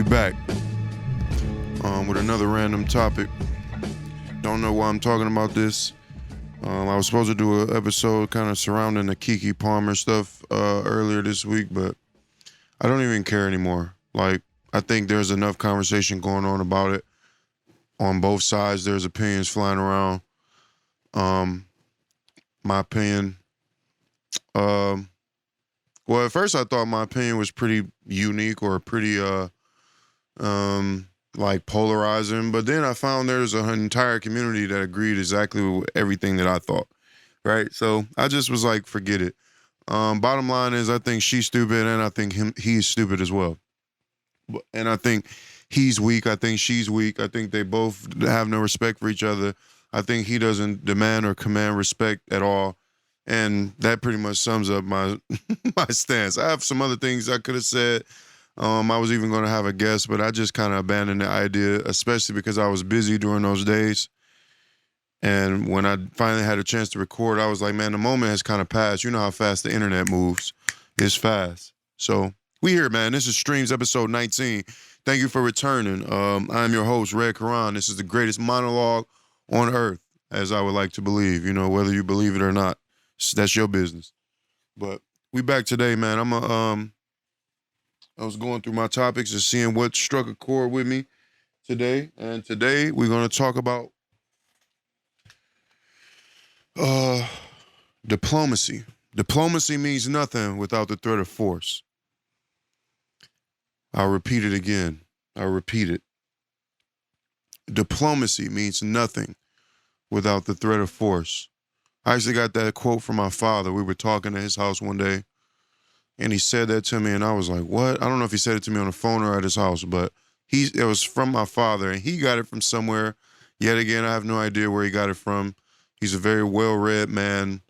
back with another random topic. Don't know why I'm talking about this. I was supposed to do an episode kind of surrounding the Keke Palmer stuff earlier this week, but I don't even care anymore. Like, I think there's enough conversation going on about it on both sides. There's opinions flying around. My opinion, well, at first I thought my opinion was pretty unique or pretty like polarizing, but then I found there's an entire community that agreed exactly with everything that I thought, right? So I just was like, forget it. Bottom line is, I think she's stupid, and I think he's stupid as well. And I think he's weak. I think she's weak. I think they both have no respect for each other. I think he doesn't demand or command respect at all. And that pretty much sums up my my stance. I have some other things I could have said. I was even going to have a guest, but I just kind of abandoned the idea, especially because I was busy during those days. And when I finally had a chance to record, I was like, man, the moment has kind of passed. You know how fast the internet moves. It's fast. So we here, man. This is Streams episode 19. Thank you for returning. I'm your host, Red Karan. This is the greatest monologue on earth, as I would like to believe. You know, whether you believe it or not, that's your business. But we back today, man. I was going through my topics and seeing what struck a chord with me today. And today we're going to talk about diplomacy. Diplomacy means nothing without the threat of force. I'll repeat it again. I'll repeat it. Diplomacy means nothing without the threat of force. I actually got that quote from my father. We were talking at his house one day, and he said that to me, and I was like, what? I don't know if he said it to me on the phone or at his house, but it was from my father, and he got it from somewhere. Yet again, I have no idea where he got it from. He's a very well-read man.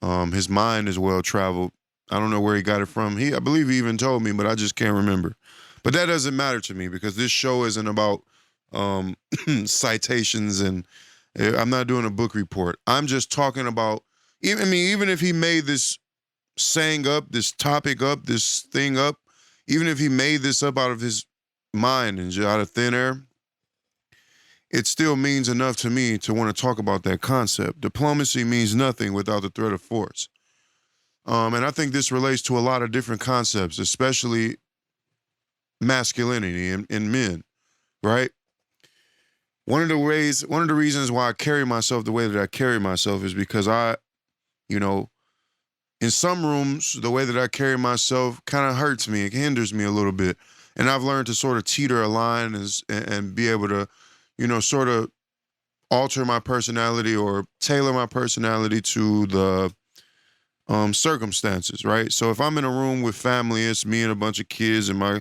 His mind is well-traveled. I don't know where he got it from. I believe he even told me, but I just can't remember. But that doesn't matter to me because this show isn't about citations, and I'm not doing a book report. I'm just talking about, even if he made this saying up, this topic up, this thing up, even if he made this up out of his mind and just out of thin air, it still means enough to me to want to talk about that concept. Diplomacy means nothing without the threat of force. And I think this relates to a lot of different concepts, especially masculinity in men, right? One of the reasons why I carry myself the way that I carry myself is because in some rooms, the way that I carry myself kind of hurts me. It hinders me a little bit. And I've learned to sort of teeter a line and be able to, sort of alter my personality or tailor my personality to the circumstances, right? So if I'm in a room with family, it's me and a bunch of kids and my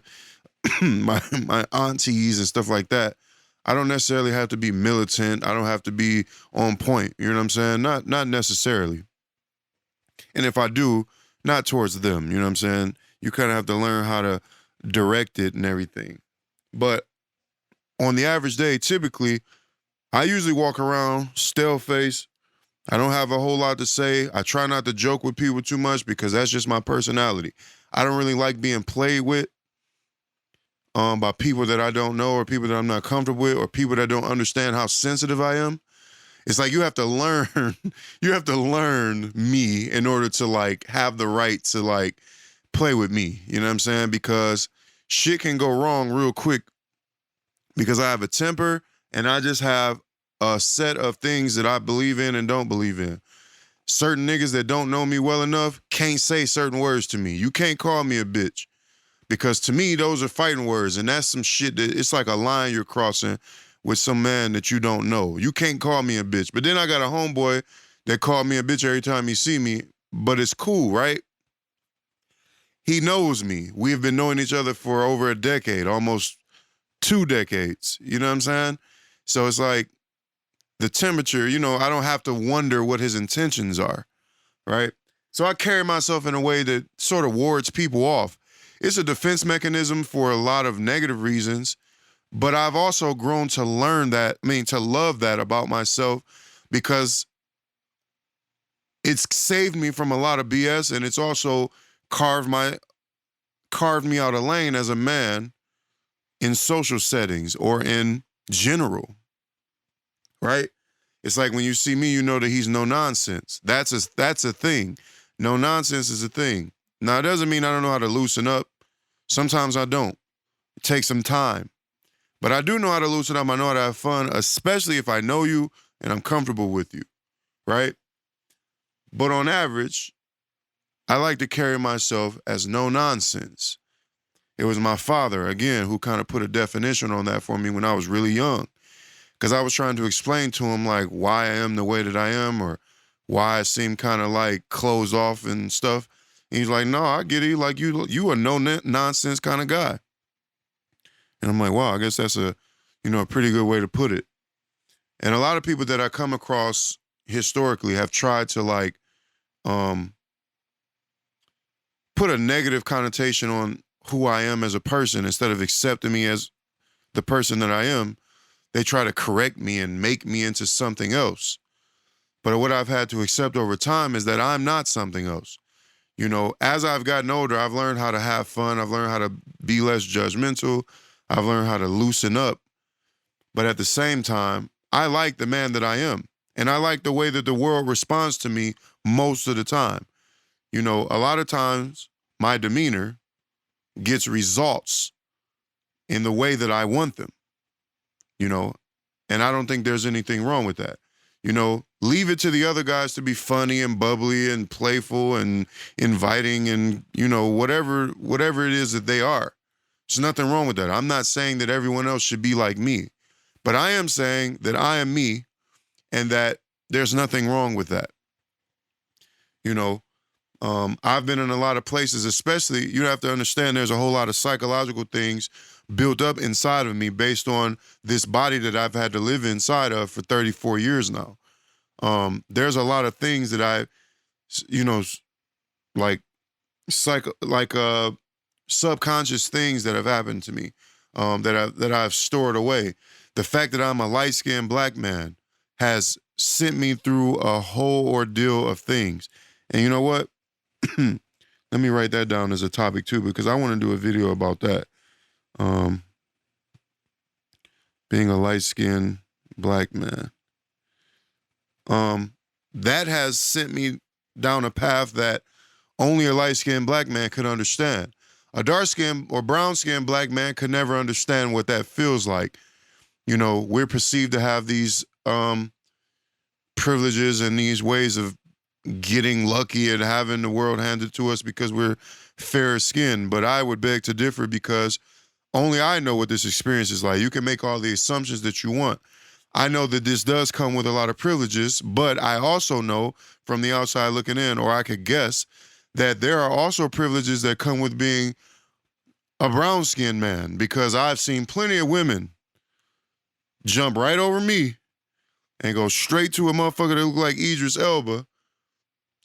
my aunties and stuff like that. I don't necessarily have to be militant. I don't have to be on point. You know what I'm saying? Not necessarily. And if I do, not towards them. You know what I'm saying? You kind of have to learn how to direct it and everything. But on the average day, typically, I usually walk around stale face. I don't have a whole lot to say. I try not to joke with people too much because that's just my personality. I don't really like being played with by people that I don't know or people that I'm not comfortable with or people that don't understand how sensitive I am. It's like you have to learn me in order to like have the right to like play with me. You know what I'm saying? Because shit can go wrong real quick because I have a temper and I just have a set of things that I believe in and don't believe in. Certain niggas that don't know me well enough can't say certain words to me. You can't call me a bitch because to me, those are fighting words. And that's some shit that it's like a line you're crossing with some man that you don't know. You can't call me a bitch. But then I got a homeboy that called me a bitch every time he see me, but it's cool, right? He knows me. We have been knowing each other for over a decade, almost 2 decades. You know what I'm saying? So it's like the temperature, I don't have to wonder what his intentions are, right? So I carry myself in a way that sort of wards people off. It's a defense mechanism for a lot of negative reasons, but I've also grown to love that about myself because it's saved me from a lot of BS, and it's also carved me out a lane as a man in social settings or in general, right? It's like when you see me, you know that he's no nonsense. That's a thing. No nonsense is a thing. Now, it doesn't mean I don't know how to loosen up. Sometimes I don't. It takes some time. But I do know how to loosen up. I know how to have fun, especially if I know you and I'm comfortable with you, right? But on average, I like to carry myself as no nonsense. It was my father, again, who kind of put a definition on that for me when I was really young. Because I was trying to explain to him, like, why I am the way that I am or why I seem kind of like closed off and stuff. And he's like, no, I get it. Like, you a no-nonsense kind of guy. And I'm like, wow, I guess that's a pretty good way to put it. And a lot of people that I come across historically have tried to like put a negative connotation on who I am as a person instead of accepting me as the person that I am. They try to correct me and make me into something else. But what I've had to accept over time is that I'm not something else. As I've gotten older, I've learned how to have fun. I've learned how to be less judgmental. I've learned how to loosen up. But at the same time, I like the man that I am. And I like the way that the world responds to me most of the time. A lot of times my demeanor gets results in the way that I want them, and I don't think there's anything wrong with that. Leave it to the other guys to be funny and bubbly and playful and inviting and, whatever it is that they are. There's nothing wrong with that. I'm not saying that everyone else should be like me, but I am saying that I am me and that there's nothing wrong with that. I've been in a lot of places, especially, you have to understand there's a whole lot of psychological things built up inside of me based on this body that I've had to live inside of for 34 years now. There's a lot of things that I, like subconscious things that have happened to me, that I've stored away. The fact that I'm a light-skinned black man has sent me through a whole ordeal of things. And you know what? Let me write that down as a topic too, because I want to do a video about that. Being a light-skinned black man. That has sent me down a path that only a light-skinned black man could understand. A dark-skinned or brown-skinned black man could never understand what that feels like. We're perceived to have these privileges and these ways of getting lucky and having the world handed to us because we're fair skinned. But I would beg to differ because only I know what this experience is like. You can make all the assumptions that you want. I know that this does come with a lot of privileges, but I also know from the outside looking in, or I could guess, that there are also privileges that come with being a brown-skinned man, because I've seen plenty of women jump right over me and go straight to a motherfucker that look like Idris Elba,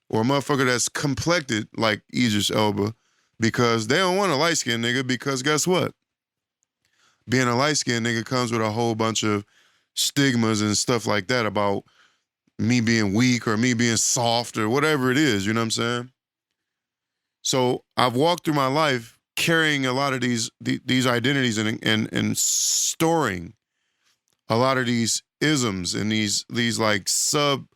or a motherfucker that's complected like Idris Elba, because they don't want a light-skinned nigga, because guess what? Being a light-skinned nigga comes with a whole bunch of stigmas and stuff like that about me being weak or me being soft or whatever it is, you know what I'm saying? So I've walked through my life carrying a lot of these identities and storing a lot of these isms and these sub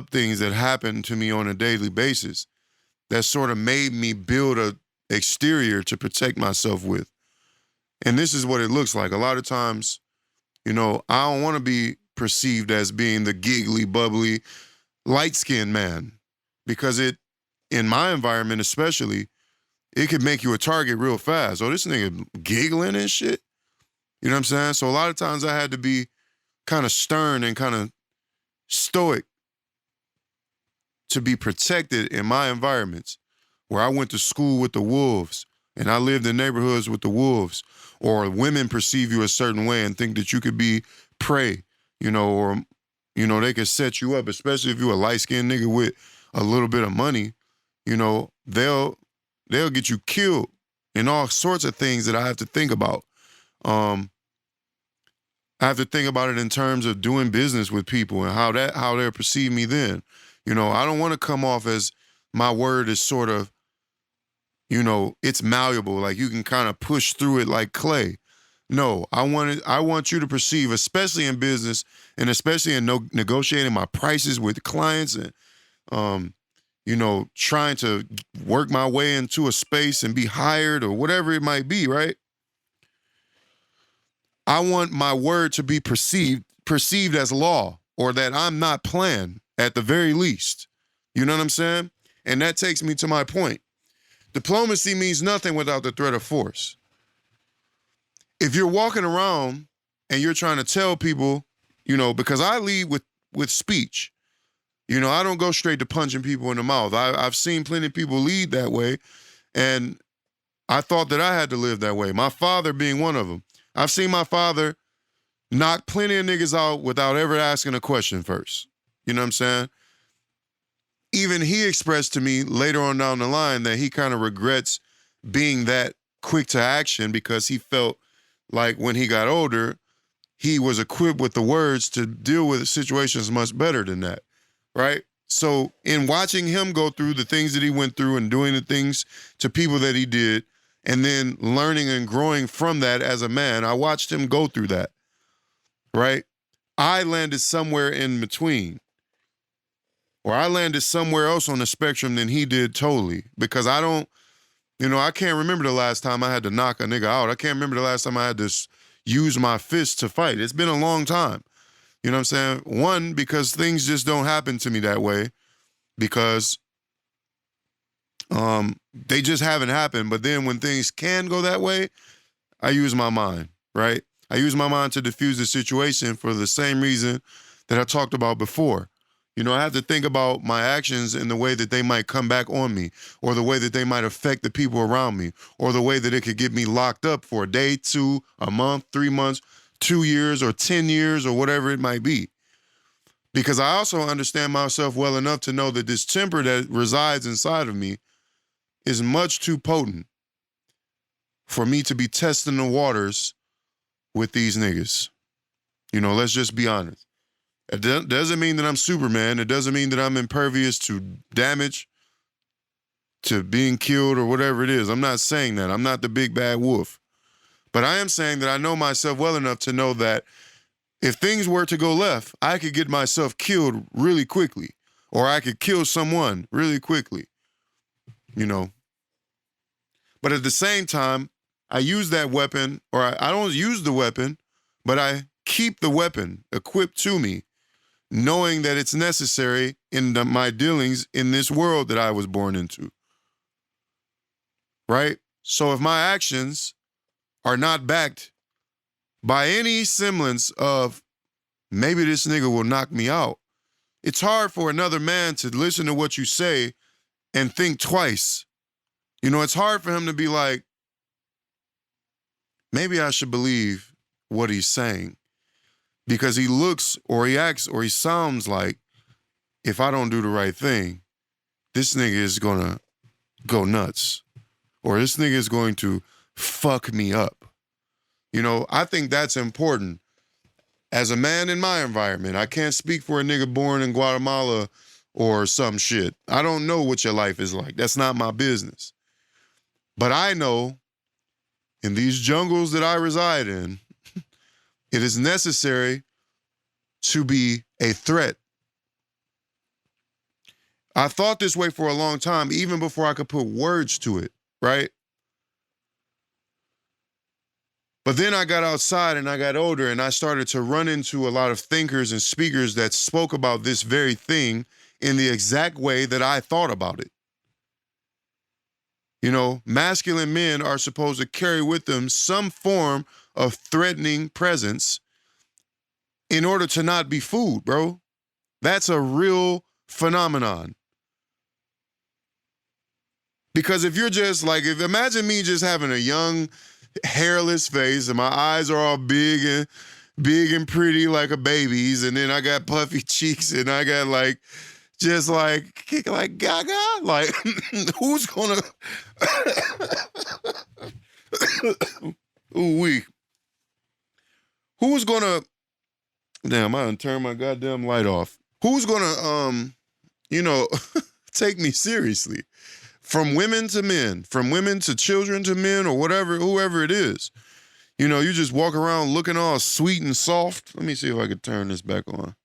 things that happen to me on a daily basis that sort of made me build a exterior to protect myself with. And this is what it looks like. A lot of times, I don't want to be perceived as being the giggly, bubbly, light-skinned man, because in my environment especially, it could make you a target real fast. Oh, this nigga giggling and shit. You know what I'm saying? So a lot of times I had to be kind of stern and kind of stoic to be protected in my environments, where I went to school with the wolves and I lived in neighborhoods with the wolves, or women perceive you a certain way and think that you could be prey, or, they could set you up, especially if you're a light-skinned nigga with a little bit of money, they'll get you killed, and all sorts of things that I have to think about. I have to think about it in terms of doing business with people and how they'll perceive me then. I don't want to come off as my word is sort of it's malleable. Like you can kind of push through it like clay. No, I want you to perceive, especially in business and especially in negotiating my prices with clients and, trying to work my way into a space and be hired or whatever it might be, right? I want my word to be perceived as law, or that I'm not playing at the very least. You know what I'm saying? And that takes me to my point. Diplomacy means nothing without the threat of force. If you're walking around and you're trying to tell people, because I lead with speech. I don't go straight to punching people in the mouth. I've seen plenty of people lead that way, and I thought that I had to live that way. My father being one of them. I've seen my father knock plenty of niggas out without ever asking a question first. You know what I'm saying? Even he expressed to me later on down the line that he kind of regrets being that quick to action because he felt like when he got older, he was equipped with the words to deal with situations much better than that, right? So in watching him go through the things that he went through and doing the things to people that he did, and then learning and growing from that as a man, I watched him go through that, right? I landed somewhere in between, or I landed somewhere else on the spectrum than he did totally, because I can't remember the last time I had to knock a nigga out. I can't remember the last time I had to use my fist to fight. It's been a long time. You know what I'm saying? One, because things just don't happen to me that way, because they just haven't happened. But then when things can go that way, I use my mind, right? I use my mind to diffuse the situation for the same reason that I talked about before. I have to think about my actions in the way that they might come back on me, or the way that they might affect the people around me, or the way that it could get me locked up for a day, 2, a month, 3 months, 2 years, or 10 years, or whatever it might be. Because I also understand myself well enough to know that this temper that resides inside of me is much too potent for me to be testing the waters with these niggas. Let's just be honest. It doesn't mean that I'm Superman. It doesn't mean that I'm impervious to damage, to being killed, or whatever it is. I'm not saying that. I'm not the big bad wolf. But I am saying that I know myself well enough to know that if things were to go left, I could get myself killed really quickly, or I could kill someone really quickly, But at the same time, I use that weapon, or I don't use the weapon, but I keep the weapon equipped to me, knowing that it's necessary in my dealings in this world that I was born into, right? So if my actions are not backed by any semblance of maybe this nigga will knock me out, it's hard for another man to listen to what you say and think twice. It's hard for him to be like, maybe I should believe what he's saying. Because he looks or he acts or he sounds like, if I don't do the right thing, this nigga is gonna go nuts. Or this nigga is going to fuck me up. I think that's important. As a man in my environment, I can't speak for a nigga born in Guatemala or some shit. I don't know what your life is like. That's not my business. But I know in these jungles that I reside in, it is necessary to be a threat. I thought this way for a long time, even before I could put words to it, right? But then I got outside and I got older and I started to run into a lot of thinkers and speakers that spoke about this very thing in the exact way that I thought about it. Masculine men are supposed to carry with them some form of threatening presence in order to not be fooled, bro. That's a real phenomenon. Because if you're just like, imagine me just having a young, hairless face and my eyes are all big and pretty like a baby's, and then I got puffy cheeks and I got just kick like gaga. Like, who's gonna ooh-wee. Who's gonna damn, I done turned my goddamn light off. Who's gonna take me seriously? from women to men, from women to children to men, or whatever, whoever it is. You know, you just walk around looking all sweet and soft. Let me see if I can turn this back on.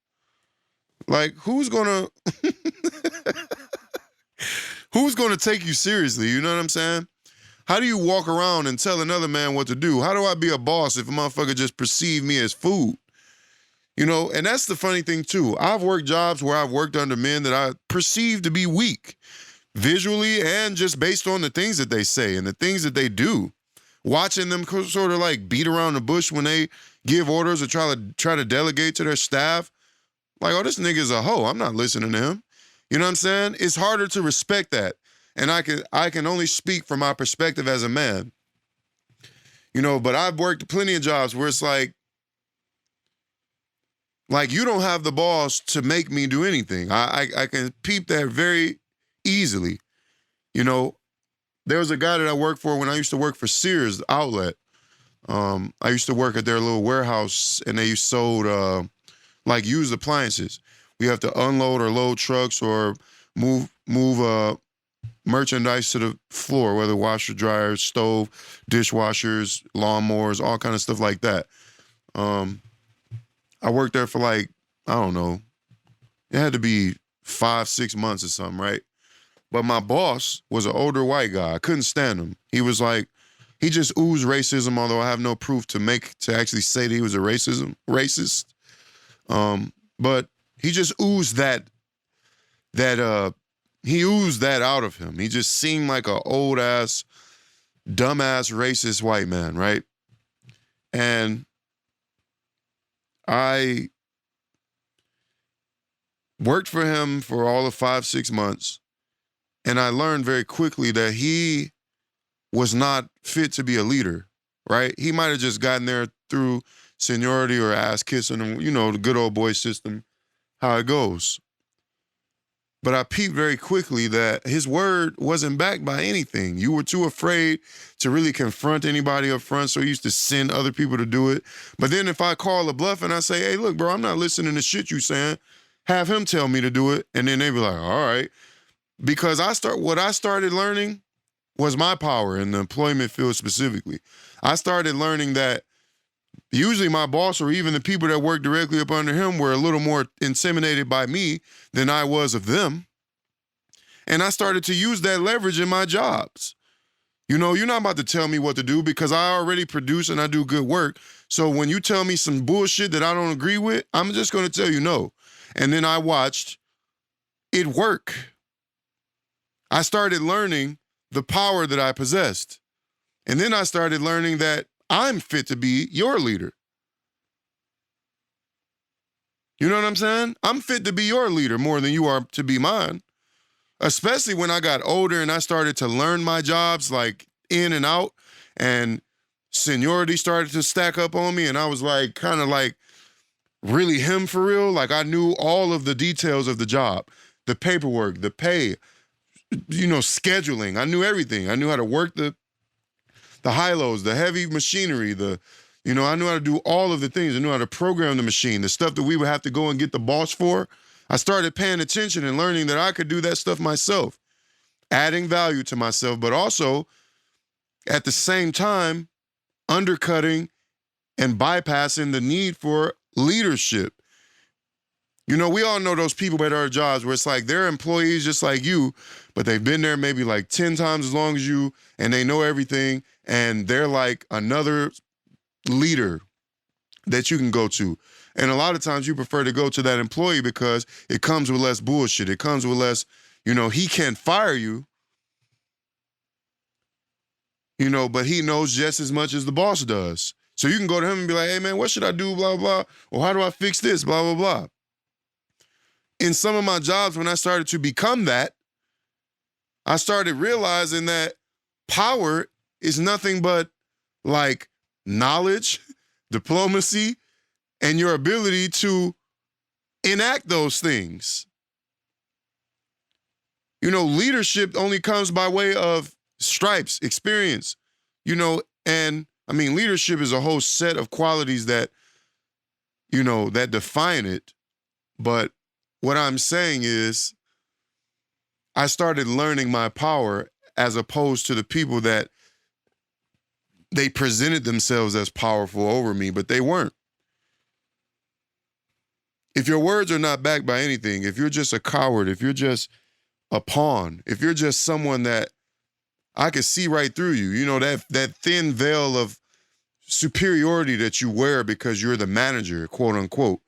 Like, who's gonna take you seriously? You know what I'm saying? How do you walk around and tell another man what to do? How do I be a boss if a motherfucker just perceive me as food? You know, and that's the funny thing too. I've worked jobs where I've worked under men that I perceive to be weak, visually and just based on the things that they say and the things that they do. Watching them sort of like beat around the bush when they give orders or try to delegate to their staff. Like, oh, this nigga's a hoe. I'm not listening to him. You know what I'm saying? It's harder to respect that. And I can only speak from my perspective as a man. You know, but I've worked plenty of jobs where it's like you don't have the balls to make me do anything. I can peep that very easily. You know, there was a guy that I worked for when I used to work for Sears outlet. I used to work at their little warehouse, and they sold like used appliances. We have to unload or load trucks or move merchandise to the floor, whether washer, dryer, stove, dishwashers, lawnmowers, all kind of stuff like that. I worked there for like, I don't know, it had to be 5-6 months or something, right? But my boss was an older white guy. I couldn't stand him. He was like, he just oozed racism, although I have no proof to actually say that he was a racist. But he just oozed he oozed that out of him. He just seemed like an old ass, dumbass, racist white man, right? And I worked for him for all of 5-6 months, and I learned very quickly that he was not fit to be a leader, right? He might have just gotten there through seniority or ass kissing, and you know, the good old boy system, how it goes. But I peeped very quickly that his word wasn't backed by anything. You were too afraid to really confront anybody up front, so he used to send other people to do it. But then if I call a bluff and I say, hey, look, bro, I'm not listening to shit you saying, have him tell me to do it, and then they be like, all right. Because what I started learning was my power in the employment field specifically. I started learning that usually my boss or even the people that work directly up under him were a little more intimidated by me than I was of them. And I started to use that leverage in my jobs. You know, you're not about to tell me what to do because I already produce and I do good work. So when you tell me some bullshit that I don't agree with, I'm just going to tell you no. And then I watched it work. I started learning the power that I possessed. And then I started learning that I'm fit to be your leader. You know what I'm saying? I'm fit to be your leader more than you are to be mine. Especially when I got older and I started to learn my jobs like in and out, and seniority started to stack up on me, and I was like kind of like really him for real. Like I knew all of the details of the job, the paperwork, the pay, you know, scheduling. I knew everything. I knew how to work the high-lows, the heavy machinery, I knew how to do all of the things. I knew how to program the machine, the stuff that we would have to go and get the boss for. I started paying attention and learning that I could do that stuff myself, adding value to myself, but also at the same time, undercutting and bypassing the need for leadership. You know, we all know those people at our jobs where it's like they're employees just like you, but they've been there maybe like 10 times as long as you, and they know everything, and they're like another leader that you can go to. And a lot of times you prefer to go to that employee because it comes with less bullshit. It comes with less, he can't fire you, but he knows just as much as the boss does. So you can go to him and be like, hey man, what should I do? Blah, blah, blah. Or how do I fix this? Blah, blah, blah. In some of my jobs, when I started to become that, I started realizing that power is nothing but like knowledge, diplomacy, and your ability to enact those things. Leadership only comes by way of stripes, experience, and I mean, leadership is a whole set of qualities that, that define it. But what I'm saying is I started learning my power as opposed to the people that they presented themselves as powerful over me, but they weren't. If your words are not backed by anything, if you're just a coward, if you're just a pawn, if you're just someone that I could see right through you, you know, that thin veil of superiority that you wear because you're the manager, quote unquote.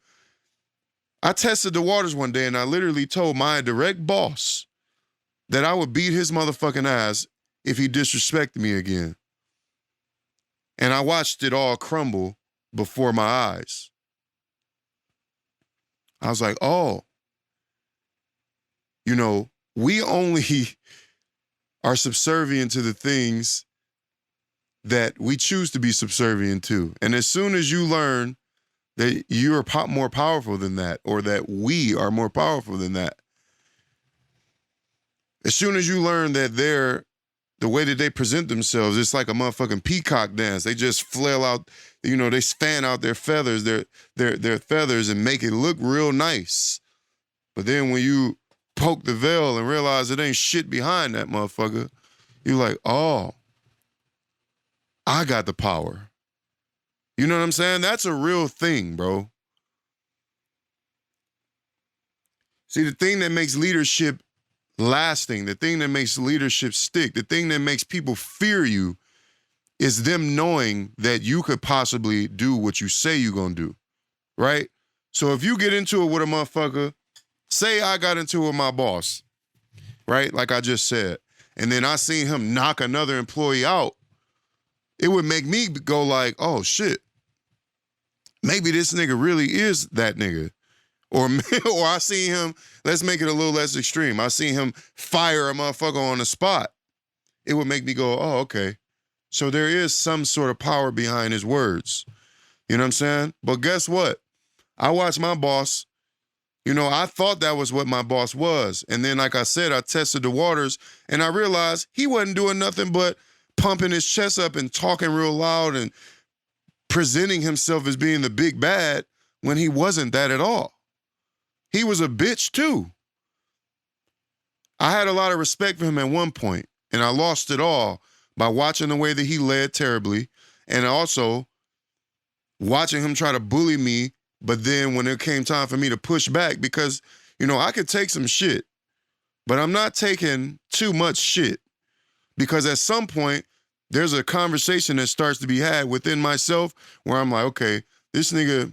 I tested the waters one day and I literally told my direct boss that I would beat his motherfucking ass if he disrespected me again. And I watched it all crumble before my eyes. I was like, oh, you know, we only are subservient to the things that we choose to be subservient to. And as soon as you learn that you are more powerful than that, or that we are more powerful than that, as soon as you learn that the way that they present themselves, it's like a motherfucking peacock dance. They just flail out, you know, they fan out their feathers, their feathers and make it look real nice. But then when you poke the veil and realize it ain't shit behind that motherfucker, you're like, oh, I got the power. You know what I'm saying? That's a real thing, bro. See, the thing that makes leadership lasting, the thing that makes leadership stick, the thing that makes people fear you is them knowing that you could possibly do what you say you're going to do, right? So if you get into it with a motherfucker, say I got into it with my boss, right? Like I just said, and then I seen him knock another employee out, it would make me go like, oh shit, maybe this nigga really is that nigga. Or I see him, let's make it a little less extreme. I see him fire a motherfucker on the spot. It would make me go, oh, okay. So there is some sort of power behind his words. You know what I'm saying? But guess what? I watched my boss. You know, I thought that was what my boss was. And then, like I said, I tested the waters and I realized he wasn't doing nothing but pumping his chest up and talking real loud and presenting himself as being the big bad when he wasn't that at all. He was a bitch too. I had a lot of respect for him at one point, and I lost it all by watching the way that he led terribly, and also watching him try to bully me. But then when it came time for me to push back, because, you know, I could take some shit, but I'm not taking too much shit, because at some point there's a conversation that starts to be had within myself where I'm like, okay, this nigga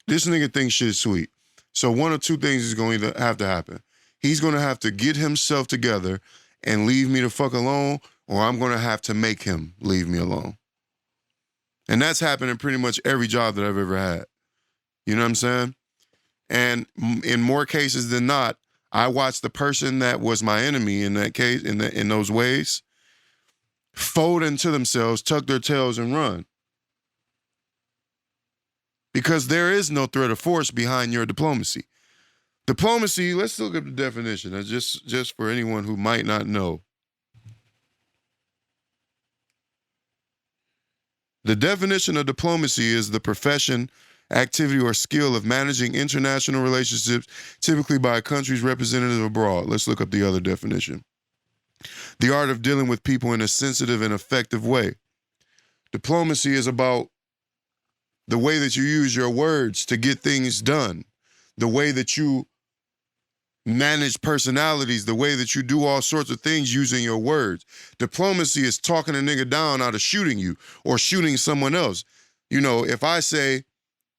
thinks shit's sweet. So one of two things is going to have to happen. He's going to have to get himself together and leave me the fuck alone, or I'm going to have to make him leave me alone. And that's happened in pretty much every job that I've ever had. You know what I'm saying? And in more cases than not, I watched the person that was my enemy in that case, in those ways, fold into themselves, tuck their tails, and run. Because there is no threat of force behind your diplomacy. Diplomacy, let's look up the definition, just for anyone who might not know. The definition of diplomacy is the profession, activity, or skill of managing international relationships, typically by a country's representative abroad. Let's look up the other definition. The art of dealing with people in a sensitive and effective way. Diplomacy is about the way that you use your words to get things done, the way that you manage personalities, the way that you do all sorts of things using your words. Diplomacy is talking a nigga down out of shooting you or shooting someone else. You know, if I say,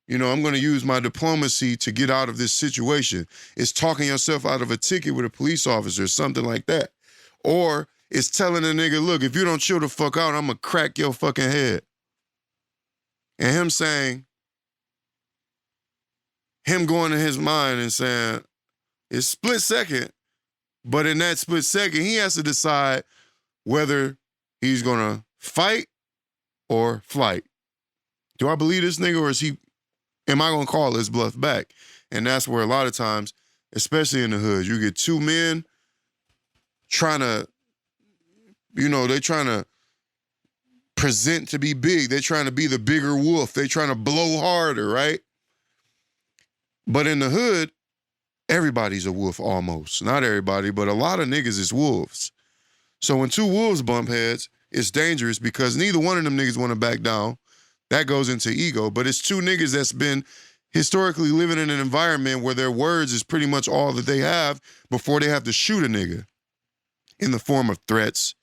you know, I'm going to use my diplomacy to get out of this situation, it's talking yourself out of a ticket with a police officer, something like that. Or it's telling a nigga, look, if you don't chill the fuck out, I'm going to crack your fucking head. And him saying, him going to his mind and saying, it's split second, but in that split second, he has to decide whether he's going to fight or flight. Do I believe this nigga, or am I going to call his bluff back? And that's where a lot of times, especially in the hood, you get two men trying to, you know, they're trying to present to be big. They're trying to be the bigger wolf. They're trying to blow harder, right? But in the hood, everybody's a wolf almost. Not everybody, but a lot of niggas is wolves. So when two wolves bump heads, it's dangerous because neither one of them niggas want to back down. That goes into ego, but it's two niggas that's been historically living in an environment where their words is pretty much all that they have before they have to shoot a nigga in the form of threats,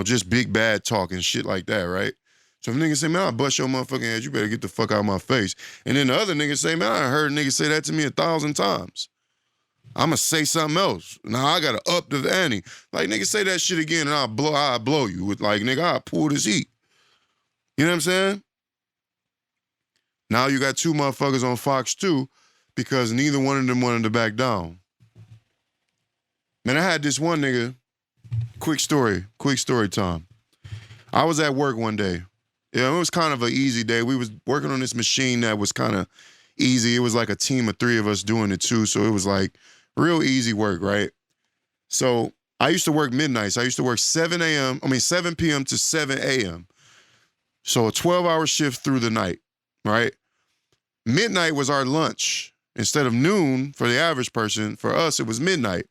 just big bad talk and shit like that, right? So if niggas say, man, I'll bust your motherfucking ass, you better get the fuck out of my face. And then the other niggas say, man, I heard niggas say that to me 1,000 times. I'ma say something else. Now I gotta up the ante. Like, nigga, say that shit again and I'll blow you with, like, nigga, I'll pull this heat. You know what I'm saying? Now you got two motherfuckers on Fox 2 because neither one of them wanted to back down. Man, I had this one nigga, quick story time. I was at work one day. Yeah, it was kind of an easy day. We was working on this machine that was kind of easy. It was like a team of 3 of us doing it too, so it was like real easy work, right? So I used to work midnights. I used to work 7 p.m. to 7 a.m. So a 12-hour shift through the night, right? Midnight was our lunch. Instead of noon for the average person, for us, it was midnight.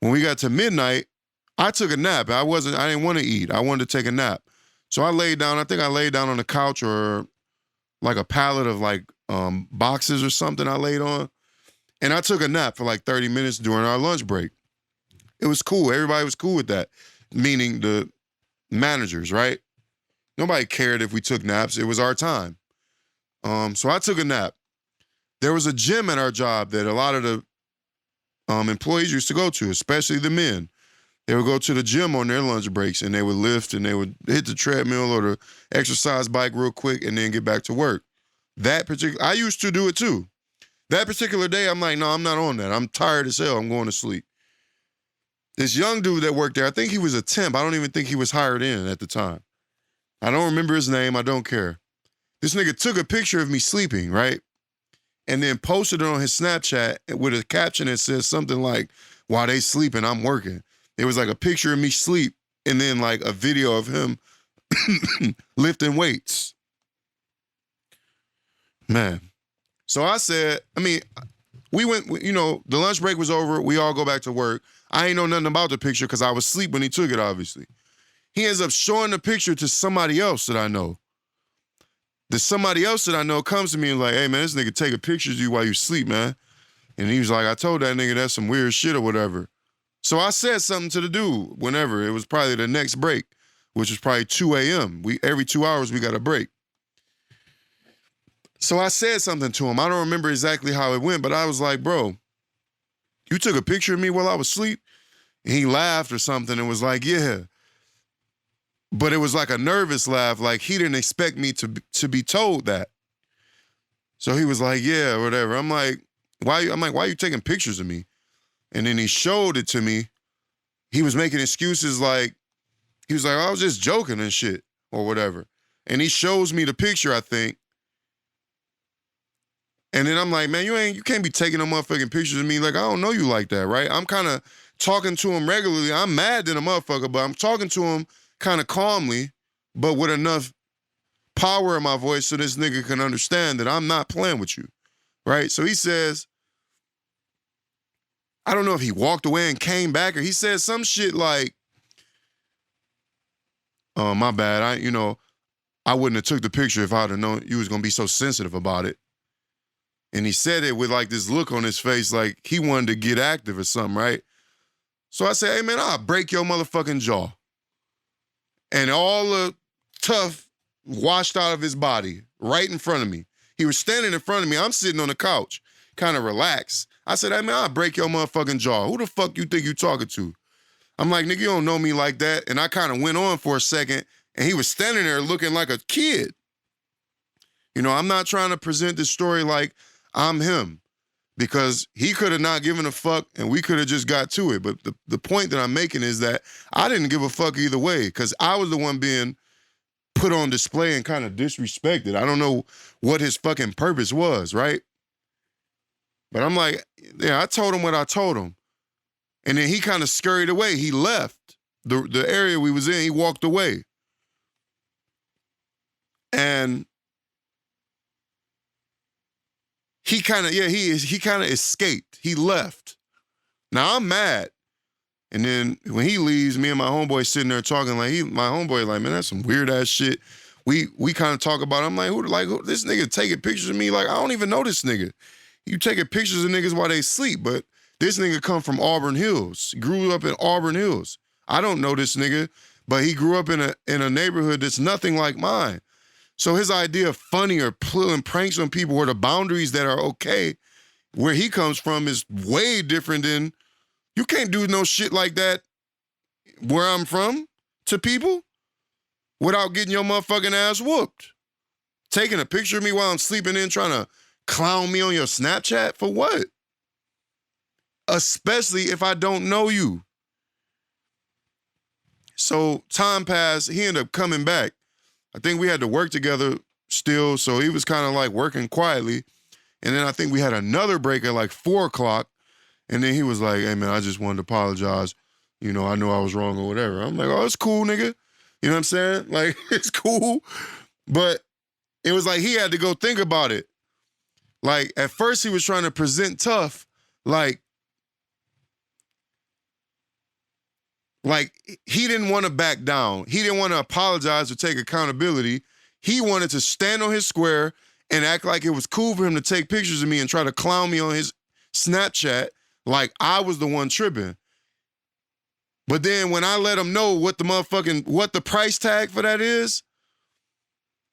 When we got to midnight, I took a nap. I didn't want to eat. I wanted to take a nap. So I laid down, I think I laid down on the couch or like a pallet of like boxes or something I laid on. And I took a nap for like 30 minutes during our lunch break. It was cool. Everybody was cool with that, meaning the managers, right? Nobody cared if we took naps. It was our time. So I took a nap. There was a gym at our job that a lot of the employees used to go to, especially the men. They would go to the gym on their lunch breaks and they would lift and they would hit the treadmill or the exercise bike real quick and then get back to work. I used to do it too. That particular day, I'm like, no, I'm not on that. I'm tired as hell. I'm going to sleep. This young dude that worked there, I think he was a temp. I don't even think he was hired in at the time. I don't remember his name. I don't care. This nigga took a picture of me sleeping, right? And then posted it on his Snapchat with a caption that says something like, while they sleeping, I'm working. It was like a picture of me sleep and then like a video of him lifting weights. Man. So I said, we went, the lunch break was over. We all go back to work. I ain't know nothing about the picture because I was asleep when he took it, obviously. He ends up showing the picture to somebody else that I know. The somebody else that I know comes to me and like, hey, man, this nigga taking pictures of you while you sleep, man. And he was like, I told that nigga that's some weird shit or whatever. So I said something to the dude whenever. It was probably the next break, which was probably 2 a.m. Every 2 hours, we got a break. So I said something to him. I don't remember exactly how it went, but I was like, bro, you took a picture of me while I was asleep? And he laughed or something and was like, yeah. But it was like a nervous laugh, like he didn't expect me to be told that. So he was like, yeah, whatever. I'm like, why are you taking pictures of me? And then he showed it to me. He was making excuses like, he was like, I was just joking and shit or whatever. And he shows me the picture, I think. And then I'm like, man, you can't be taking no motherfucking pictures of me. Like, I don't know you like that, right? I'm kind of talking to him regularly. I'm mad at a motherfucker, but I'm talking to him kind of calmly, but with enough power in my voice so this nigga can understand that I'm not playing with you, right? So he says, I don't know if he walked away and came back or he said some shit like, oh, my bad. I wouldn't have took the picture if I'd have known you was going to be so sensitive about it. And he said it with like this look on his face like he wanted to get active or something, right? So I said, hey, man, I'll break your motherfucking jaw. And all the tough washed out of his body right in front of me. He was standing in front of me. I'm sitting on the couch, kind of relaxed. I said, hey, man, I'll break your motherfucking jaw. Who the fuck you think you talking to? I'm like, nigga, you don't know me like that. And I kind of went on for a second, and he was standing there looking like a kid. I'm not trying to present this story like I'm him because he could have not given a fuck and we could have just got to it. But the point that I'm making is that I didn't give a fuck either way because I was the one being put on display and kind of disrespected. I don't know what his fucking purpose was, right? But I'm like, yeah, I told him what I told him. And then he kind of scurried away. He left the area we was in. He walked away. And he kind of escaped. He left. Now I'm mad. And then when he leaves, me and my homeboy sitting there talking my homeboy like, man, that's some weird ass shit. We kind of talk about it. I'm like, who this nigga taking pictures of me? Like, I don't even know this nigga. You taking pictures of niggas while they sleep, but this nigga come from Auburn Hills. He grew up in Auburn Hills. I don't know this nigga, but he grew up in a neighborhood that's nothing like mine. So his idea of funny or pulling pranks on people where the boundaries that are okay, where he comes from is way different than, you can't do no shit like that where I'm from to people without getting your motherfucking ass whooped. Taking a picture of me while I'm sleeping in, trying to clown me on your Snapchat for what? Especially if I don't know you. So time passed, he ended up coming back. I think we had to work together still, so he was kind of like working quietly. And then I think we had another break at like 4 o'clock. And then he was like, hey, man, I just wanted to apologize. You know, I know I was wrong or whatever. I'm like, oh, it's cool, nigga. You know what I'm saying? Like, it's cool. But it was like he had to go think about it. Like, at first he was trying to present tough, like he didn't want to back down. He didn't want to apologize or take accountability. He wanted to stand on his square and act like it was cool for him to take pictures of me and try to clown me on his Snapchat like I was the one tripping. But then when I let him know what the price tag for that is,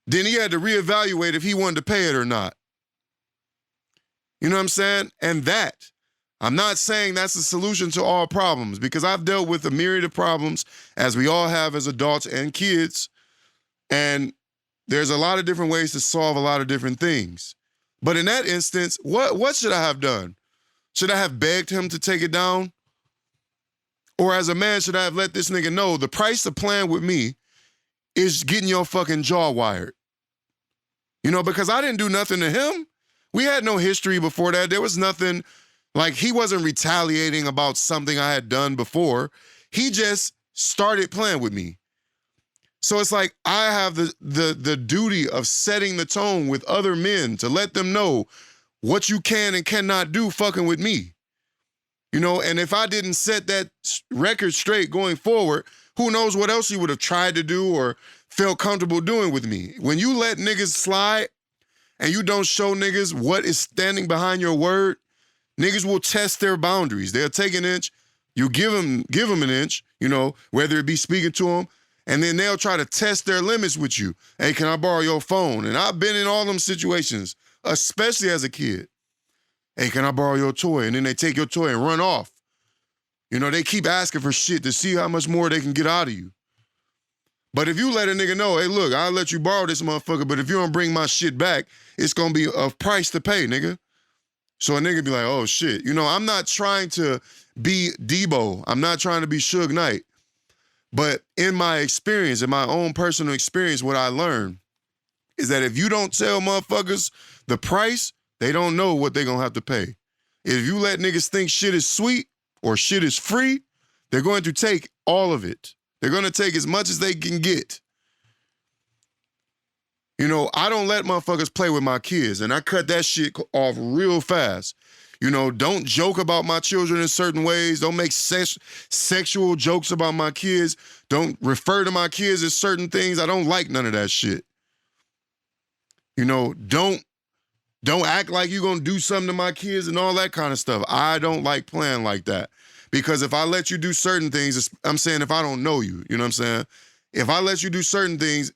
then he had to reevaluate if he wanted to pay it or not. You know what I'm saying? And I'm not saying that's the solution to all problems, because I've dealt with a myriad of problems, as we all have as adults and kids, and there's a lot of different ways to solve a lot of different things. But in that instance, what should I have done? Should I have begged him to take it down? Or as a man, should I have let this nigga know the price of playing with me is getting your fucking jaw wired? You know, because I didn't do nothing to him. We had no history before that. There was nothing, like, he wasn't retaliating about something I had done before. He just started playing with me. So it's like I have the duty of setting the tone with other men to let them know what you can and cannot do fucking with me. You know, and if I didn't set that record straight going forward, who knows what else he would have tried to do or felt comfortable doing with me. When you let niggas slide and you don't show niggas what is standing behind your word, niggas will test their boundaries. They'll take an inch, you give them an inch, you know, whether it be speaking to them, and then they'll try to test their limits with you. Hey, can I borrow your phone? And I've been in all them situations, especially as a kid. Hey, can I borrow your toy? And then they take your toy and run off. You know, they keep asking for shit to see how much more they can get out of you. But if you let a nigga know, hey, look, I'll let you borrow this motherfucker, but if you don't bring my shit back, it's gonna be a price to pay, nigga. So a nigga be like, oh shit. You know, I'm not trying to be Debo. I'm not trying to be Suge Knight. But in my experience, in my own personal experience, what I learned is that if you don't tell motherfuckers the price, they don't know what they're gonna have to pay. If you let niggas think shit is sweet or shit is free, they're going to take all of it. They're gonna take as much as they can get. You know, I don't let motherfuckers play with my kids, and I cut that shit off real fast. You know, don't joke about my children in certain ways. Don't make sexual jokes about my kids. Don't refer to my kids as certain things. I don't like none of that shit. You know, don't act like you're gonna do something to my kids and all that kind of stuff. I don't like playing like that. Because if I let you do certain things, I'm saying if I don't know you, you know what I'm saying? If I let you do certain things,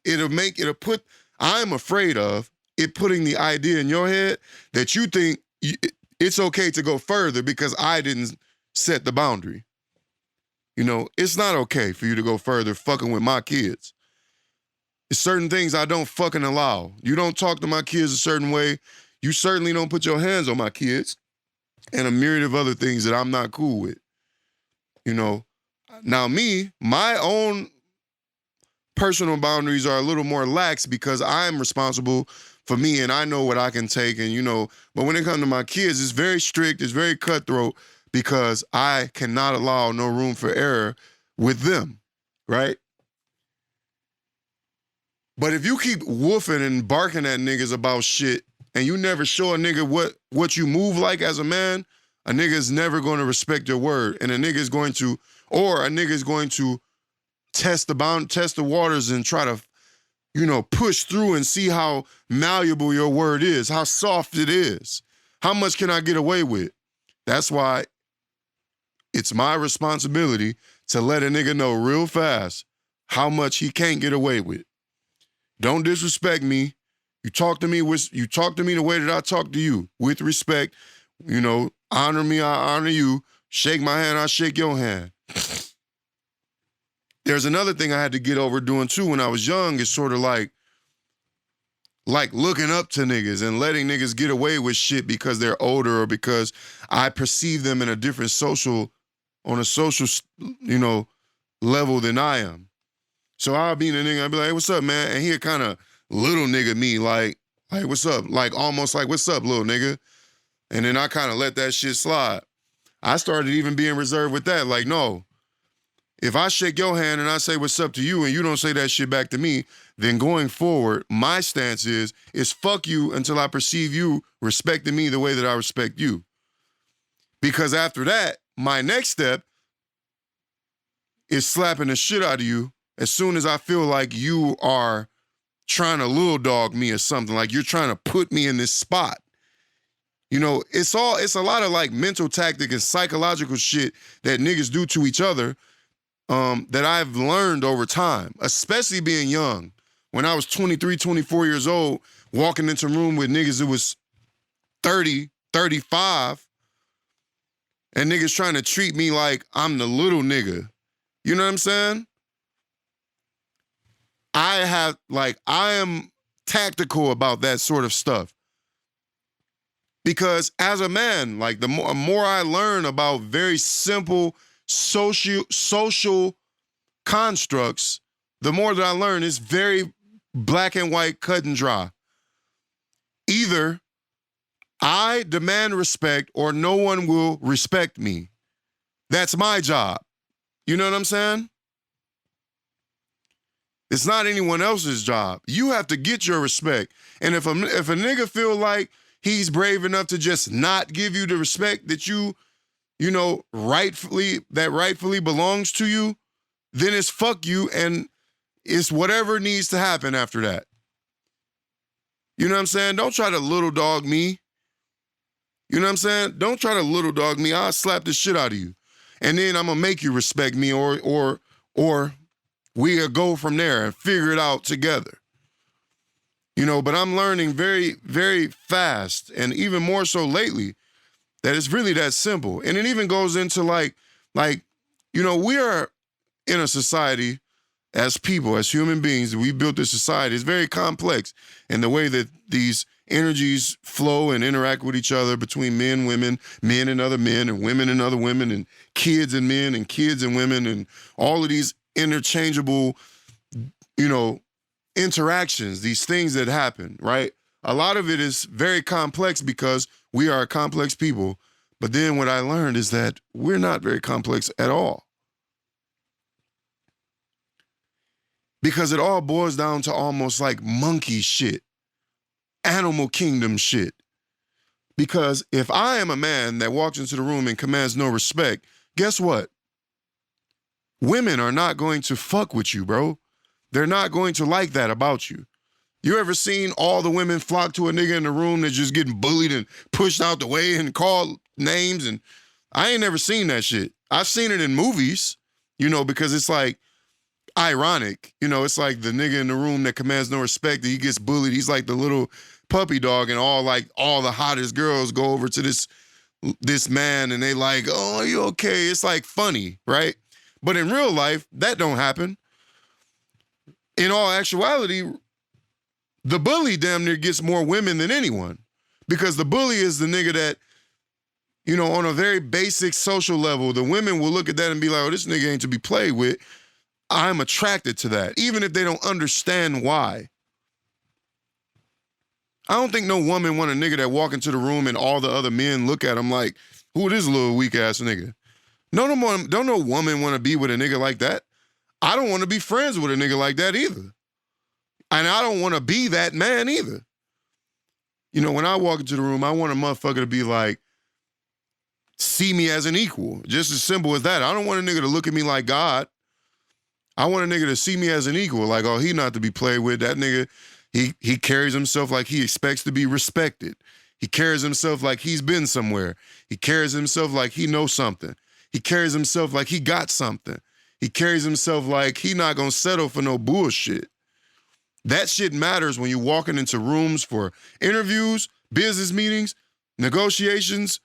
I'm afraid of it putting the idea in your head that you think it's okay to go further because I didn't set the boundary. You know, it's not okay for you to go further fucking with my kids. It's certain things I don't fucking allow. You don't talk to my kids a certain way. You certainly don't put your hands on my kids, and a myriad of other things that I'm not cool with. You know, now my own personal boundaries are a little more lax because I'm responsible for me and I know what I can take, and you know, but when it comes to my kids, it's very strict, it's very cutthroat because I cannot allow no room for error with them, right? But if you keep woofing and barking at niggas about shit and you never show a nigga what you move like as a man, a nigga is never going to respect your word, and a nigga is going to Or a nigga is going to test the waters and try to, push through and see how malleable your word is, how soft it is. How much can I get away with? That's why it's my responsibility to let a nigga know real fast how much he can't get away with. Don't disrespect me. You talk to me the way that I talk to you, with respect. Honor me, I honor you. Shake my hand, I shake your hand. There's another thing I had to get over doing too when I was young, is sort of like looking up to niggas and letting niggas get away with shit because they're older or because I perceive them in a different social level than I am. So I'll be in a nigga, I'll be like, hey, what's up, man? And he'll kind of little nigga me like, hey, what's up? Like almost like, what's up, little nigga? And then I kind of let that shit slide. I started even being reserved with that. Like, no, if I shake your hand and I say what's up to you and you don't say that shit back to me, then going forward, my stance is fuck you until I perceive you respecting me the way that I respect you. Because after that, my next step is slapping the shit out of you as soon as I feel like you are trying to little dog me or something, like you're trying to put me in this spot. It's a lot of like mental tactic and psychological shit that niggas do to each other that I've learned over time, especially being young. When I was 23, 24 years old, walking into a room with niggas who was 30, 35, and niggas trying to treat me like I'm the little nigga. You know what I'm saying? I am tactical about that sort of stuff. Because as a man, like the more I learn about very simple social constructs, the more that I learn is very black and white, cut and dry. Either I demand respect or no one will respect me. That's my job. You know what I'm saying? It's not anyone else's job. You have to get your respect. And if a nigga feel like he's brave enough to just not give you the respect that rightfully belongs to you, then it's fuck you and it's whatever needs to happen after that. You know what I'm saying? Don't try to little dog me. You know what I'm saying? Don't try to little dog me. I'll slap the shit out of you. And then I'm gonna make you respect me or we'll go from there and figure it out together. But I'm learning very, very fast, and even more so lately, that it's really that simple. And it even goes into we are in a society as people, as human beings, we built this society. It's very complex. And the way that these energies flow and interact with each other between men, women, men and other men, and women and other women, and kids and men and kids and women, and all of these interchangeable, interactions, these things that happen, right? A lot of it is very complex because we are a complex people. But then what I learned is that we're not very complex at all. Because it all boils down to almost like monkey shit, animal kingdom shit. Because if I am a man that walks into the room and commands no respect, guess what? Women are not going to fuck with you, bro. They're not going to like that about you. You ever seen all the women flock to a nigga in the room that's just getting bullied and pushed out the way and called names? And I ain't never seen that shit. I've seen it in movies, because it's like ironic. It's like the nigga in the room that commands no respect, that he gets bullied. He's like the little puppy dog, and all the hottest girls go over to this man and they like, oh, are you okay? It's like funny, right? But in real life, that don't happen. In all actuality, the bully damn near gets more women than anyone, because the bully is the nigga that, on a very basic social level, the women will look at that and be like, oh, this nigga ain't to be played with. I'm attracted to that, even if they don't understand why. I don't think no woman want a nigga that walk into the room and all the other men look at him like, who this little weak ass nigga? Don't no woman want to be with a nigga like that. I don't want to be friends with a nigga like that either. And I don't want to be that man either. When I walk into the room, I want a motherfucker to be like, see me as an equal. Just as simple as that. I don't want a nigga to look at me like God. I want a nigga to see me as an equal. Like, oh, he not to be played with. That nigga, he carries himself like he expects to be respected. He carries himself like he's been somewhere. He carries himself like he knows something. He carries himself like he got something. He carries himself like he not gonna settle for no bullshit. That shit matters when you're walking into rooms for interviews, business meetings, negotiations,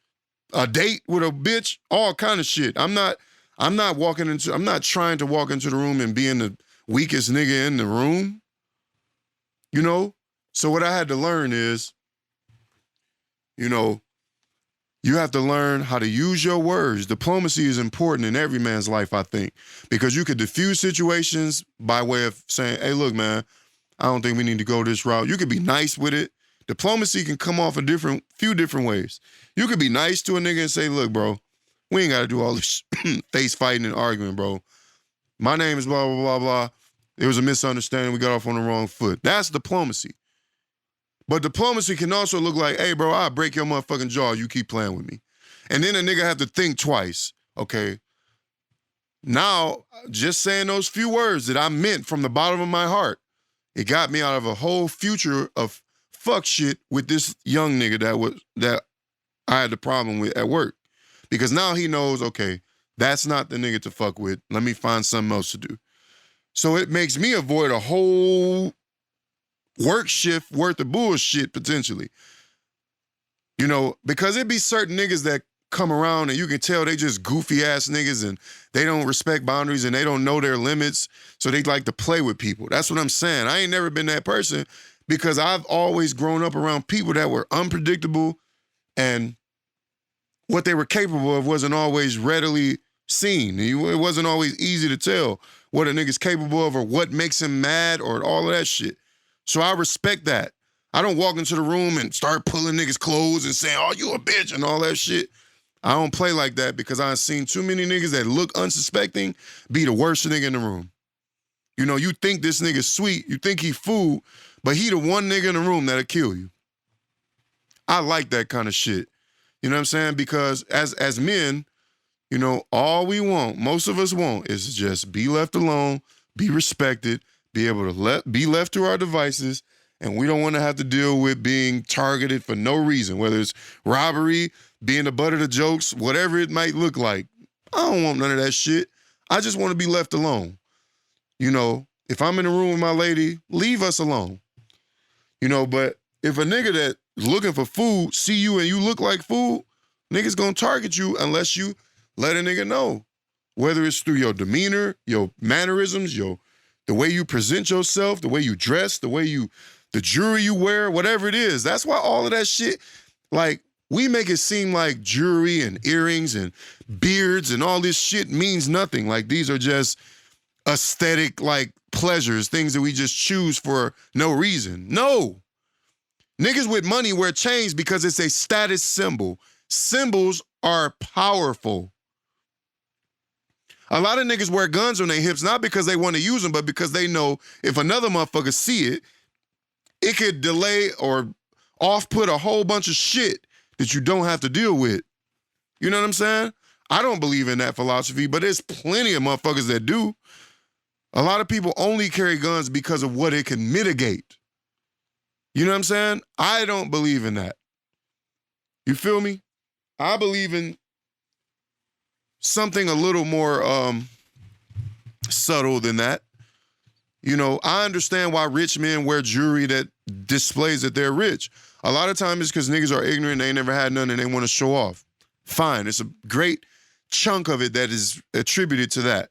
a date with a bitch, all kind of shit. I'm not trying to walk into the room and being the weakest nigga in the room. You know? So what I had to learn is, you know, you have to learn how to use your words. Diplomacy is important in every man's life, I think, because you could diffuse situations by way of saying, hey, look, man, I don't think we need to go this route. You could be nice with it. Diplomacy can come off a few different ways. You could be nice to a nigga and say, look, bro, we ain't got to do all this face fighting and arguing, bro. My name is blah, blah, blah, blah. It was a misunderstanding. We got off on the wrong foot. That's diplomacy. But diplomacy can also look like, hey, bro, I'll break your motherfucking jaw. You keep playing with me. And then a nigga have to think twice. Okay. Now, just saying those few words that I meant from the bottom of my heart, it got me out of a whole future of fuck shit with this young nigga that I had the problem with at work. Because now he knows, okay, that's not the nigga to fuck with. Let me find something else to do. So it makes me avoid a whole work shift worth of bullshit potentially. You know, because it be certain niggas that come around and you can tell they just goofy ass niggas and they don't respect boundaries and they don't know their limits. So they like to play with people. That's what I'm saying. I ain't never been that person because I've always grown up around people that were unpredictable and what they were capable of wasn't always readily seen. It wasn't always easy to tell what a nigga's capable of or what makes him mad or all of that shit. So I respect that. I don't walk into the room and start pulling niggas' clothes and saying, oh, you a bitch and all that shit. I don't play like that because I've seen too many niggas that look unsuspecting be the worst nigga in the room. You know, you think this nigga's sweet, you think he fool, but he the one nigga in the room that'll kill you. I like that kind of shit. You know what I'm saying? Because as men, you know, all we want, most of us want, is to just be left alone, be respected, be able to be left to our devices, and we don't want to have to deal with being targeted for no reason, whether it's robbery, being the butt of the jokes, whatever it might look like. I don't want none of that shit. I just want to be left alone. You know, if I'm in a room with my lady, leave us alone. You know, but if a nigga that looking for food see you and you look like food, niggas gonna target you unless you let a nigga know. Whether it's through your demeanor, your mannerisms, the way you present yourself, the way you dress, the jewelry you wear, whatever it is. That's why all of that shit, like, we make it seem like jewelry and earrings and beards and all this shit means nothing. Like, these are just aesthetic, like, pleasures, things that we just choose for no reason. No. Niggas with money wear chains because it's a status symbol. Symbols are powerful. A lot of niggas wear guns on their hips, not because they want to use them, but because they know if another motherfucker see it, it could delay or off-put a whole bunch of shit that you don't have to deal with. You know what I'm saying? I don't believe in that philosophy, but there's plenty of motherfuckers that do. A lot of people only carry guns because of what it can mitigate. You know what I'm saying? I don't believe in that. You feel me? I believe in something a little more subtle than that. You know, I understand why rich men wear jewelry that displays that they're rich. A lot of times it's because niggas are ignorant, they ain't never had none, and they want to show off. Fine, it's a great chunk of it that is attributed to that.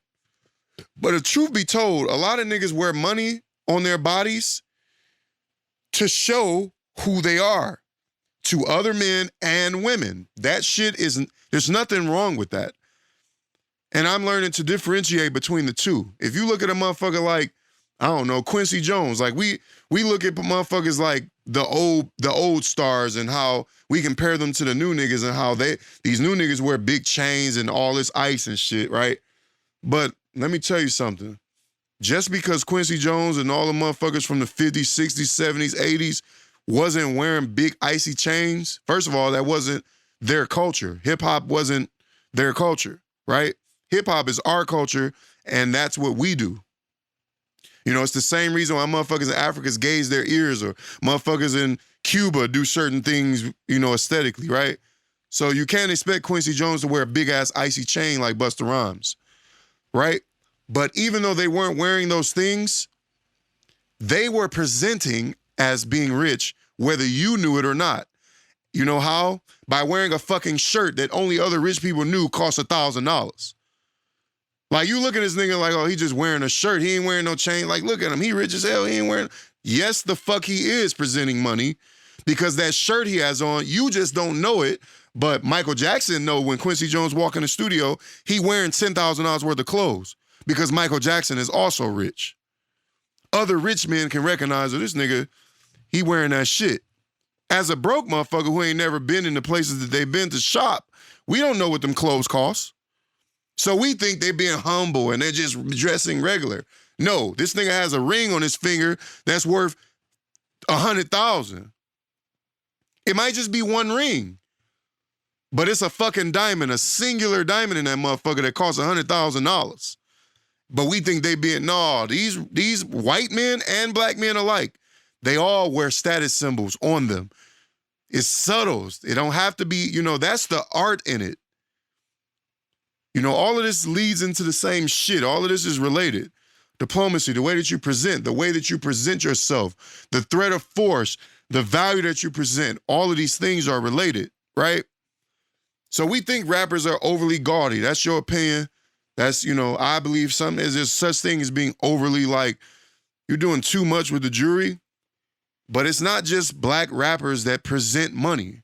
But the truth be told, a lot of niggas wear money on their bodies to show who they are to other men and women. That shit isn't, there's nothing wrong with that. And I'm learning to differentiate between the two. If you look at a motherfucker like, I don't know, Quincy Jones, like we look at motherfuckers like the old stars and how we compare them to the new niggas and how these new niggas wear big chains and all this ice and shit, right? But let me tell you something. Just because Quincy Jones and all the motherfuckers from the 50s, 60s, 70s, 80s wasn't wearing big icy chains, first of all, that wasn't their culture. Hip hop wasn't their culture, right? Hip hop is our culture, and that's what we do. You know, it's the same reason why motherfuckers in Africa gaze their ears, or motherfuckers in Cuba do certain things, you know, aesthetically, right? So you can't expect Quincy Jones to wear a big-ass icy chain like Busta Rhymes, right? But even though they weren't wearing those things, they were presenting as being rich, whether you knew it or not. You know how? By wearing a fucking shirt that only other rich people knew cost $1,000. Like, you look at this nigga like, oh, he just wearing a shirt. He ain't wearing no chain. Like, look at him. He rich as hell. He ain't wearing... Yes, the fuck he is presenting money, because that shirt he has on, you just don't know it. But Michael Jackson know when Quincy Jones walk in the studio, he wearing $10,000 worth of clothes, because Michael Jackson is also rich. Other rich men can recognize that this nigga, he wearing that shit. As a broke motherfucker who ain't never been in the places that they've been to shop, we don't know what them clothes cost. So we think they're being humble and they're just dressing regular. No, this nigga has a ring on his finger that's worth $100,000. It might just be one ring, but it's a fucking diamond, a singular diamond in that motherfucker that costs $100,000. But we think they being, no, these white men and black men alike, they all wear status symbols on them. It's subtle. It don't have to be, you know, that's the art in it. You know, all of this leads into the same shit. All of this is related. Diplomacy, the way that you present, the way that you present yourself, the threat of force, the value that you present, all of these things are related, right? So we think rappers are overly gaudy. That's your opinion. That's, you know, I believe something is there's such thing as being overly, like, you're doing too much with the jury. But it's not just black rappers that present money.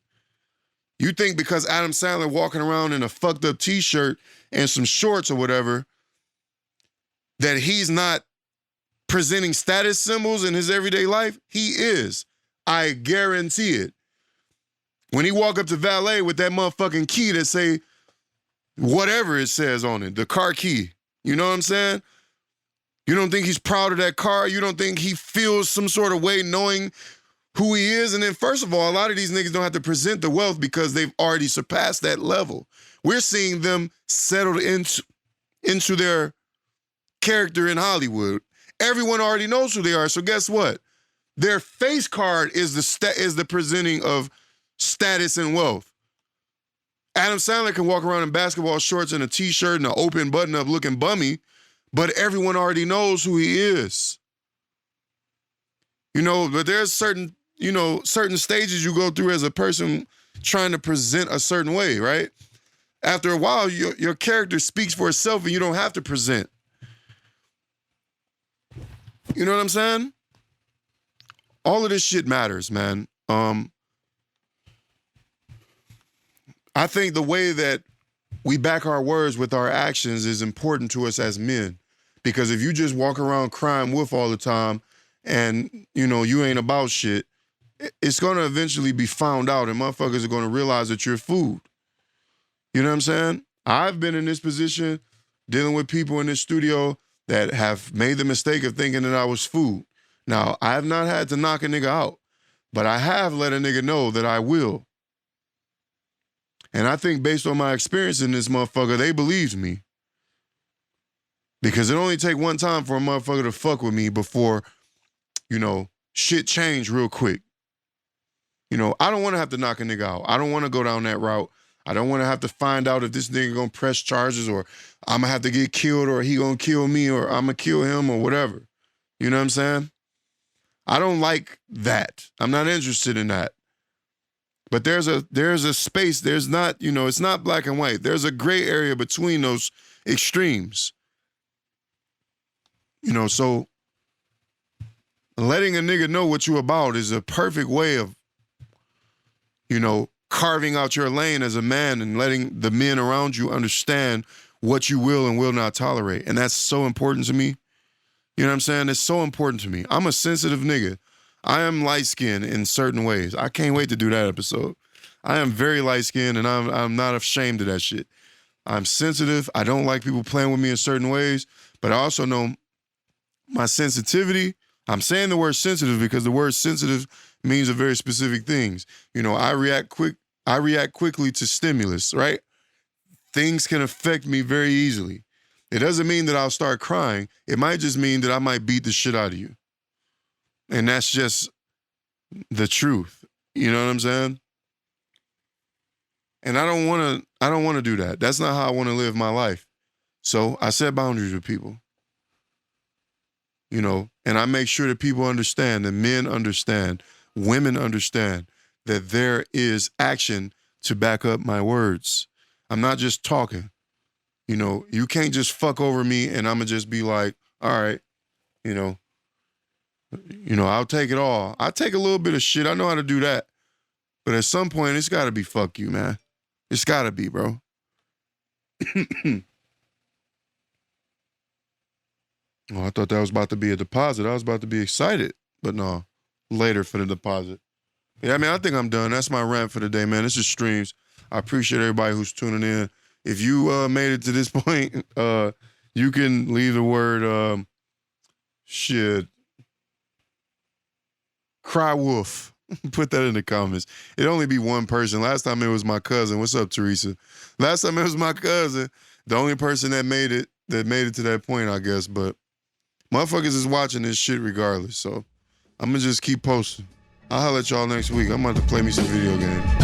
You think because Adam Sandler walking around in a fucked up t-shirt and some shorts or whatever, that he's not presenting status symbols in his everyday life? He is. I guarantee it. When he walk up to valet with that motherfucking key that say whatever it says on it, the car key, you know what I'm saying? You don't think he's proud of that car? You don't think he feels some sort of way knowing who he is? And then first of all, a lot of these niggas don't have to present the wealth because they've already surpassed that level. We're seeing them settled into their character in Hollywood. Everyone already knows who they are. So guess what? Their face card is the presenting of status and wealth. Adam Sandler can walk around in basketball shorts and a t-shirt and an open button-up looking bummy, but everyone already knows who he is. You know, but there's certain stages you go through as a person trying to present a certain way, right? After a while, your character speaks for itself and you don't have to present. You know what I'm saying? All of this shit matters, man. I think the way that we back our words with our actions is important to us as men. Because if you just walk around crying wolf all the time and, you know, you ain't about shit, it's going to eventually be found out and motherfuckers are going to realize that you're food. You know what I'm saying? I've been in this position dealing with people in this studio that have made the mistake of thinking that I was food. Now, I have not had to knock a nigga out, but I have let a nigga know that I will. And I think based on my experience in this motherfucker, they believed me. Because it only take one time for a motherfucker to fuck with me before, you know, shit change real quick. You know, I don't want to have to knock a nigga out. I don't want to go down that route. I don't want to have to find out if this nigga gonna press charges or I'm gonna have to get killed or he gonna kill me or I'm gonna kill him or whatever. You know what I'm saying? I don't like that. I'm not interested in that. But there's a space, there's not, you know, it's not black and white. There's a gray area between those extremes. You know, so letting a nigga know what you about is a perfect way of, you know, carving out your lane as a man and letting the men around you understand what you will and will not tolerate. And that's so important to me. You know what I'm saying? It's so important to me. I'm a sensitive nigga. I am light-skinned in certain ways. I can't wait to do that episode. I am very light-skinned and I'm not ashamed of that shit. I'm sensitive. I don't like people playing with me in certain ways, but I also know my sensitivity. I'm saying the word sensitive because the word sensitive means a very specific things. You know, I react quick I react quickly to stimulus, right? Things can affect me very easily. It doesn't mean that I'll start crying. It might just mean that I might beat the shit out of you. And that's just the truth. You know what I'm saying? And I don't want to do that. That's not how I want to live my life. So I set boundaries with people. You know, and I make sure that people understand, that men understand, women understand that there is action to back up my words. I'm not just talking. You know, you can't just fuck over me and I'm gonna just be like, all right, you know, I'll take it all. I take a little bit of shit. I know how to do that. But at some point, it's gotta be fuck you, man. It's gotta be, bro. Oh, I thought that was about to be a deposit. I was about to be excited. But no, later for the deposit. Yeah, I mean, I think I'm done. That's my rant for the day, man. This is Streams. I appreciate everybody who's tuning in. If you made it to this point, you can leave the word, shit, cry wolf. Put that in the comments. It'd only be one person. Last time it was my cousin. What's up, Teresa? Last time it was my cousin. The only person that made it to that point, I guess. But motherfuckers is watching this shit regardless. So I'm going to just keep posting. I'll holler at y'all next week. I'm about to play me some video games.